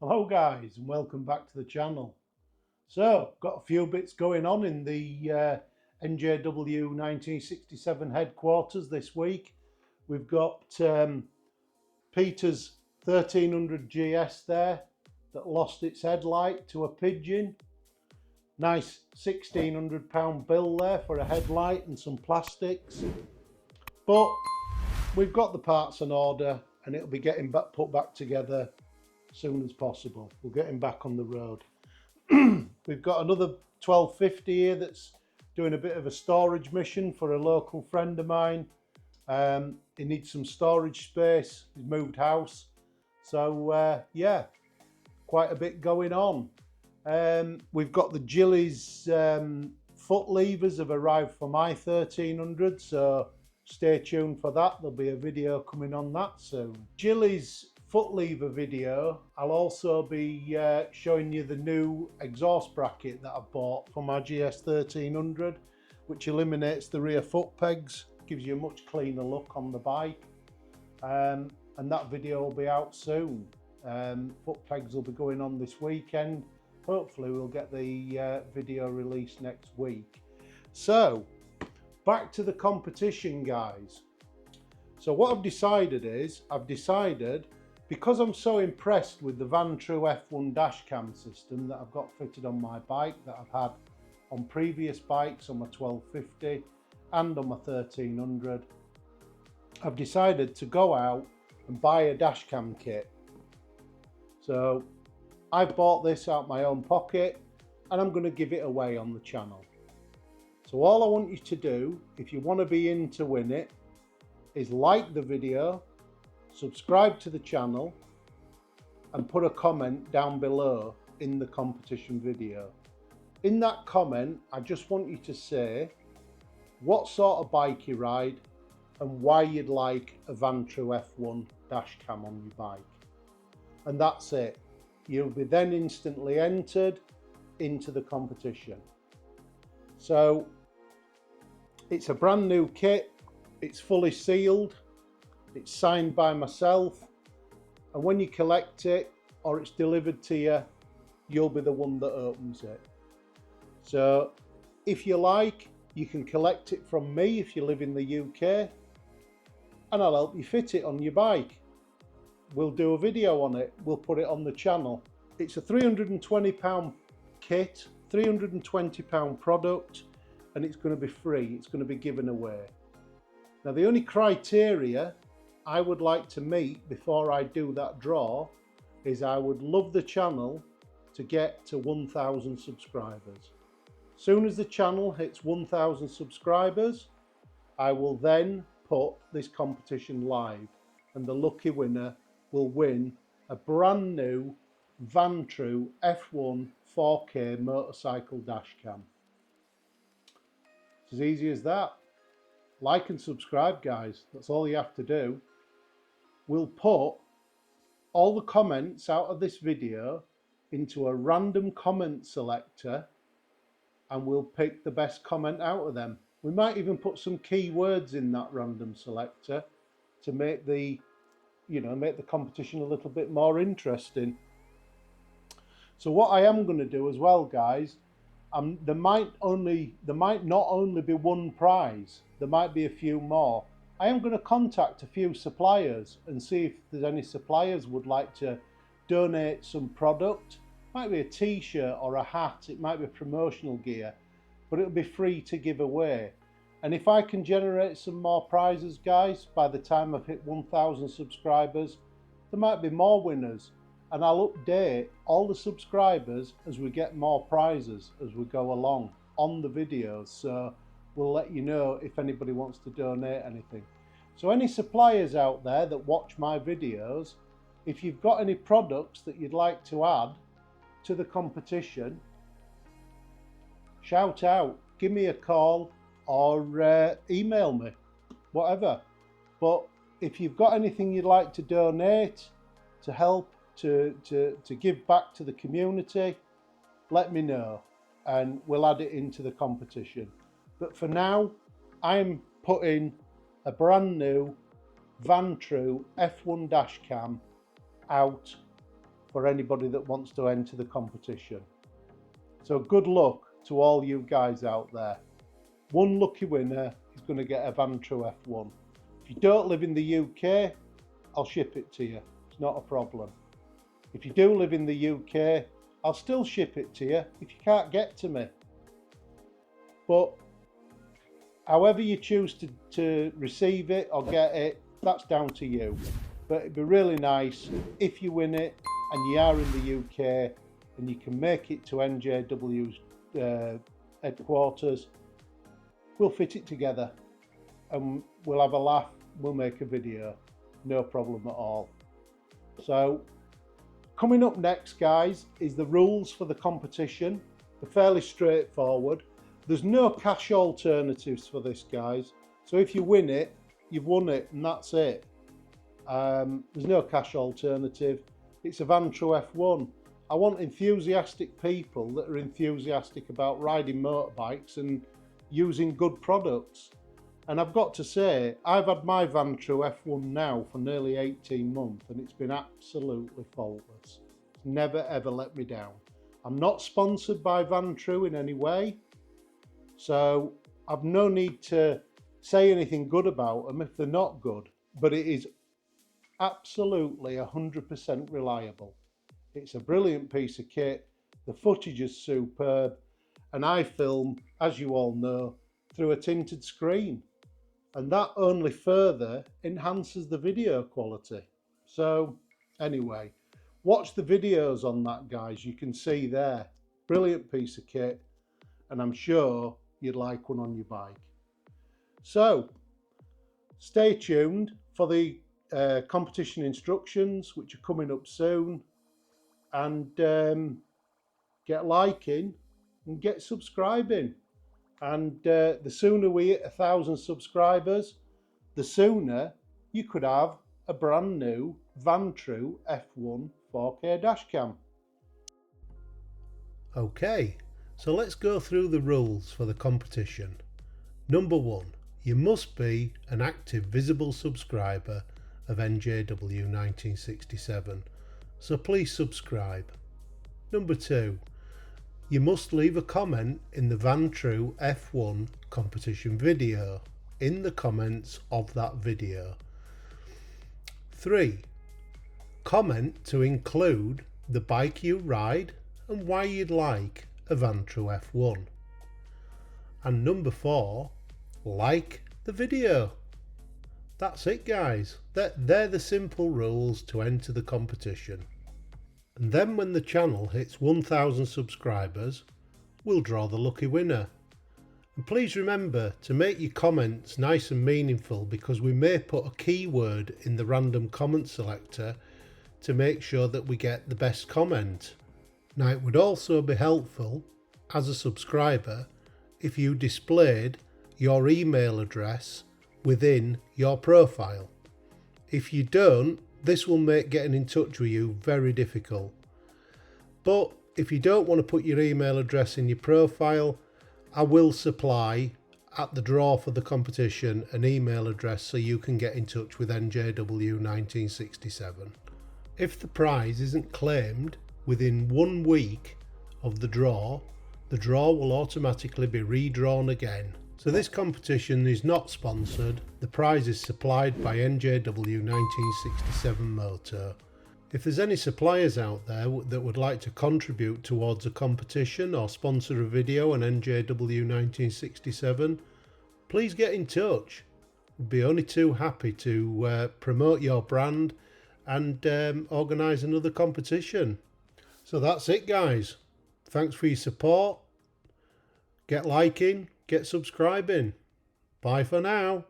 Hello guys and welcome back to the channel. So got a few bits going on in the NJW 1967 headquarters this week. We've got Peter's 1300 GS there that lost its headlight to a pigeon. Nice £1,600 bill there for a headlight and some plastics. But we've got the parts on order and it'll be getting put back together soon as possible. We'll get him back on the road. We've got another 1250 here that's doing a bit of a storage mission for a local friend of mine. He needs some storage space. He's moved house. So yeah, quite a bit going on. We've got the Gillies foot levers have arrived for my 1300, so stay tuned for that. There'll be a video coming on that soon. Gillies foot lever video, I'll also be showing you the new exhaust bracket that I bought for my GS 1300, which eliminates the rear foot pegs, gives you a much cleaner look on the bike, and that video will be out soon. Foot pegs will be going on this weekend. Hopefully we'll get the video released next week. So back to the competition, guys. So what I've decided is, because I'm so impressed with the Vanture F1 dash cam system that I've got fitted on my bike, that I've had on previous bikes, on my 1250 and on my 1300, I've decided to go out and buy a dash cam kit. So I've bought this out my own pocket and I'm going to give it away on the channel. So all I want you to do, if you want to be in to win it, is like the video, subscribe to the channel and put a comment down below in the competition video. In that comment, I just want you to say what sort of bike you ride and why you'd like a Vanture F1 dash cam on your bike. And that's it. You'll be then instantly entered into the competition. So it's a brand new kit, it's fully sealed, it's signed by myself, and when you collect it or it's delivered to you, you'll be the one that opens it. So if you like, you can collect it from me if you live in the UK, and I'll help you fit it on your bike. We'll do a video on it, we'll put it on the channel. It's a £320 kit, £320 product, and it's going to be free, it's going to be given away. Now the only criteria I would like to meet before I do that draw is I would love the channel to get to 1,000 subscribers. Soon as the channel hits 1,000 subscribers, I will then put this competition live and the lucky winner will win a brand new Vanture F1 4K motorcycle dash cam. It's as easy as that. Like and subscribe, guys, that's all you have to do. We'll put all the comments out of this video into a random comment selector and we'll pick the best comment out of them. We might even put some keywords in that random selector to make the competition a little bit more interesting. So what I am going to do as well, guys, there might not only be one prize, there might be a few more. I am going to contact a few suppliers and see if there's any suppliers would like to donate some product. It might be a t-shirt or a hat, it might be promotional gear, but it'll be free to give away. And if I can generate some more prizes, guys, by the time I've hit 1,000 subscribers, there might be more winners. And I'll update all the subscribers as we get more prizes as we go along on the videos. So we'll let you know if anybody wants to donate anything. So any suppliers out there that watch my videos, if you've got any products that you'd like to add to the competition, shout out, give me a call or email me, whatever. But if you've got anything you'd like to donate to help to give back to the community, let me know and we'll add it into the competition. But for now, I'm putting a brand new Vanture F1 dash cam out for anybody that wants to enter the competition. So good luck to all you guys out there. One lucky winner is going to get a Vanture F1. If you don't live in the UK, I'll ship it to you. It's not a problem. If you do live in the UK, I'll still ship it to you if you can't get to me. But however you choose to receive it or get it, that's down to you. But it'd be really nice if you win it and you are in the UK and you can make it to NJW's headquarters. We'll fit it together and we'll have a laugh. We'll make a video. No problem at all. So coming up next, guys, is the rules for the competition. They're fairly straightforward. There's no cash alternatives for this, guys. So if you win it, you've won it and that's it. There's no cash alternative. It's a Vanture F1. I want enthusiastic people that are enthusiastic about riding motorbikes and using good products. And I've got to say, I've had my Vanture F1 now for nearly 18 months and it's been absolutely faultless. It's never ever let me down. I'm not sponsored by Vanture in any way, so I've no need to say anything good about them if they're not good, but it is absolutely 100% reliable. It's a brilliant piece of kit, the footage is superb, and I film, as you all know, through a tinted screen. And that only further enhances the video quality. So anyway, watch the videos on that, guys. You can see there, brilliant piece of kit, and I'm sure you'd like one on your bike. So stay tuned for the competition instructions, which are coming up soon, and get liking and get subscribing. And the sooner we hit 1,000 subscribers, the sooner you could have a brand new Vanture F1 4K dashcam. Okay, so let's go through the rules for the competition. Number 1, you must be an active visible subscriber of NJW 1967, so please subscribe. Number 2, you must leave a comment in the Vanture F1 competition video in the comments of that video. 3, comment to include the bike you ride and why you'd like a Vanture F1. And number 4, like the video. That's it, guys. They're the simple rules to enter the competition. And then when the channel hits 1,000 subscribers, we'll draw the lucky winner. And please remember to make your comments nice and meaningful, because we may put a keyword in the random comment selector to make sure that we get the best comment. Now, it would also be helpful as a subscriber if you displayed your email address within your profile. If you don't, this will make getting in touch with you very difficult. But if you don't want to put your email address in your profile, I will supply at the draw for the competition an email address so you can get in touch with NJW 1967. If the prize isn't claimed within 1 week of the draw will automatically be redrawn again. So this competition is not sponsored. The prize is supplied by NJW 1967 Moto. If there's any suppliers out there that would like to contribute towards a competition or sponsor a video on NJW 1967, please get in touch. We'd be only too happy to promote your brand and organise another competition. So that's it, guys. Thanks for your support. Get liking, get subscribing. Bye for now.